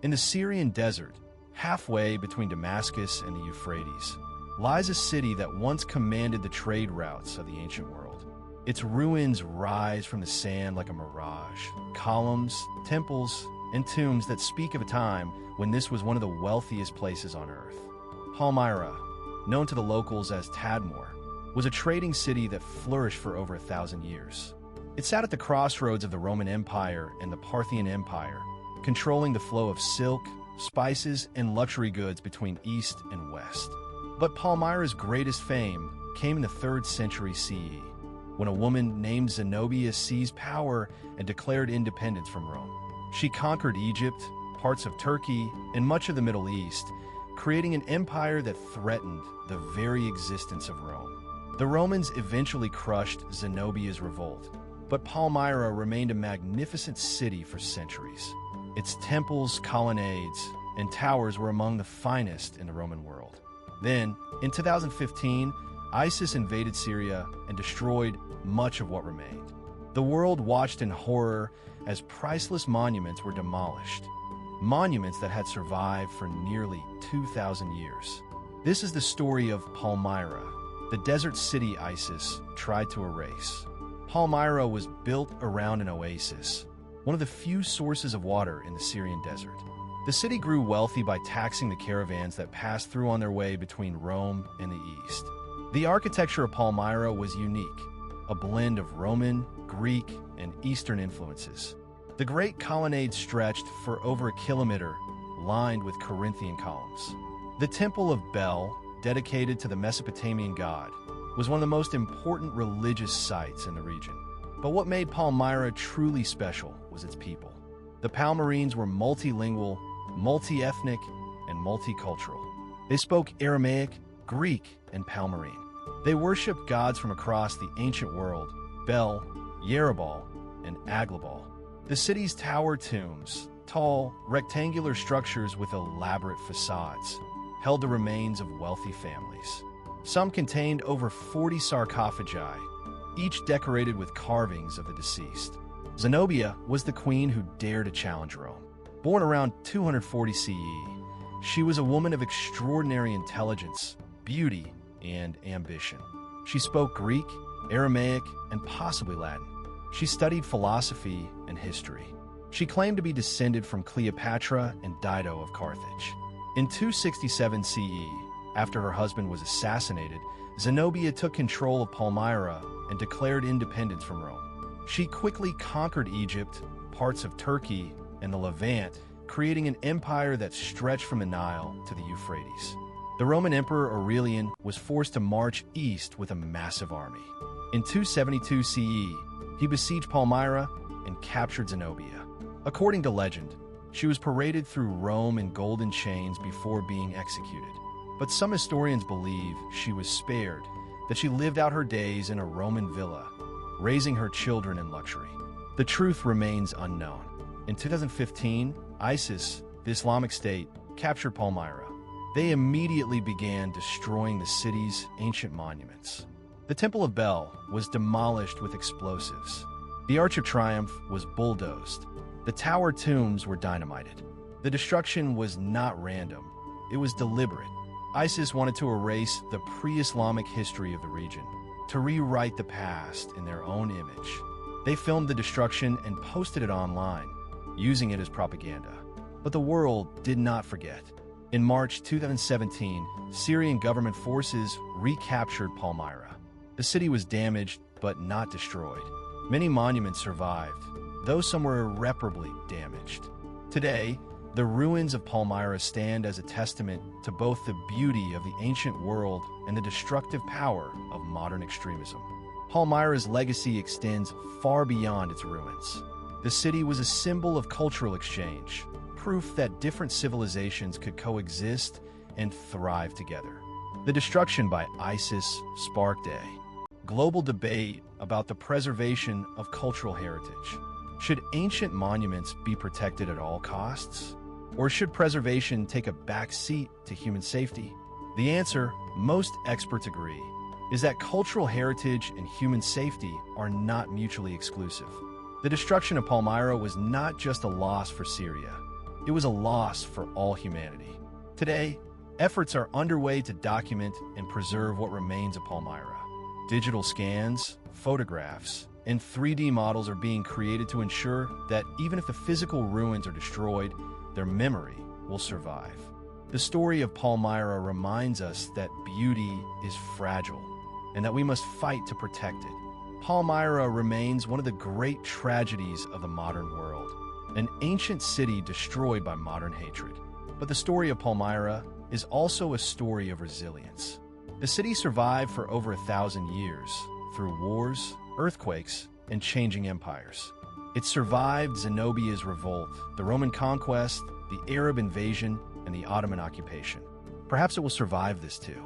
In the Syrian desert, halfway between Damascus and the Euphrates, lies a city that once commanded the trade routes of the ancient world. Its ruins rise from the sand like a mirage, columns, temples, and tombs that speak of a time when this was one of the wealthiest places on earth. Palmyra, known to the locals as Tadmor, was a trading city that flourished for over 1,000 years. It sat at the crossroads of the Roman Empire and the Parthian Empire, controlling the flow of silk, spices, and luxury goods between east and west. But Palmyra's greatest fame came in the 3rd century CE, when a woman named Zenobia seized power and declared independence from Rome. She conquered Egypt, parts of Turkey, and much of the Middle East, creating an empire that threatened the very existence of Rome. The Romans eventually crushed Zenobia's revolt, but Palmyra remained a magnificent city for centuries. Its temples, colonnades, and towers were among the finest in the Roman world. Then, in 2015, ISIS invaded Syria and destroyed much of what remained. The world watched in horror as priceless monuments were demolished, monuments that had survived for nearly 2,000 years. This is the story of Palmyra, the desert city ISIS tried to erase. Palmyra was built around an oasis, one of the few sources of water in the Syrian desert. The city grew wealthy by taxing the caravans that passed through on their way between Rome and the east. The architecture of Palmyra was unique, a blend of Roman, Greek, and Eastern influences. The great colonnade stretched for over a kilometer, lined with Corinthian columns. The Temple of Bel, dedicated to the Mesopotamian god, was one of the most important religious sites in the region. But what made Palmyra truly special was its people. The Palmyrines were multilingual, multi-ethnic, and multicultural. They spoke Aramaic, Greek, and Palmyrene. They worshipped gods from across the ancient world: Bel, Yerbal, and Aglabal. The city's tower tombs, tall, rectangular structures with elaborate facades, held the remains of wealthy families. Some contained over 40 sarcophagi, each decorated with carvings of the deceased. Zenobia was the queen who dared to challenge Rome. Born around 240 CE, she was a woman of extraordinary intelligence, beauty, and ambition. She spoke Greek, Aramaic, and possibly Latin. She studied philosophy and history. She claimed to be descended from Cleopatra and Dido of Carthage. In 267 CE, after her husband was assassinated, Zenobia took control of Palmyra and declared independence from Rome. She quickly conquered Egypt, parts of Turkey, and the Levant, creating an empire that stretched from the Nile to the Euphrates. The Roman Emperor Aurelian was forced to march east with a massive army. In 272 CE, he besieged Palmyra and captured Zenobia. According to legend, she was paraded through Rome in golden chains before being executed. But some historians believe she was spared, that she lived out her days in a Roman villa, raising her children in luxury. The truth remains unknown. In 2015, ISIS, the Islamic State, captured Palmyra. They immediately began destroying the city's ancient monuments. The Temple of Bel was demolished with explosives. The Arch of Triumph was bulldozed. The tower tombs were dynamited. The destruction was not random. It was deliberate. ISIS wanted to erase the pre-Islamic history of the region, to rewrite the past in their own image. They filmed the destruction and posted it online, using it as propaganda. But the world did not forget. In March 2017, Syrian government forces recaptured Palmyra. The city was damaged, but not destroyed. Many monuments survived, though some were irreparably damaged. Today, the ruins of Palmyra stand as a testament to both the beauty of the ancient world and the destructive power of modern extremism. Palmyra's legacy extends far beyond its ruins. The city was a symbol of cultural exchange, proof that different civilizations could coexist and thrive together. The destruction by ISIS sparked a global debate about the preservation of cultural heritage. Should ancient monuments be protected at all costs? Or should preservation take a back seat to human safety? The answer, most experts agree, is that cultural heritage and human safety are not mutually exclusive. The destruction of Palmyra was not just a loss for Syria. It was a loss for all humanity. Today, efforts are underway to document and preserve what remains of Palmyra. Digital scans, photographs, and 3D models are being created to ensure that even if the physical ruins are destroyed, their memory will survive. The story of Palmyra reminds us that beauty is fragile and that we must fight to protect it. Palmyra remains one of the great tragedies of the modern world, an ancient city destroyed by modern hatred. But the story of Palmyra is also a story of resilience. The city survived for over 1,000 years through wars, earthquakes, and changing empires. It survived Zenobia's revolt, the Roman conquest, the Arab invasion, and the Ottoman occupation. Perhaps it will survive this too.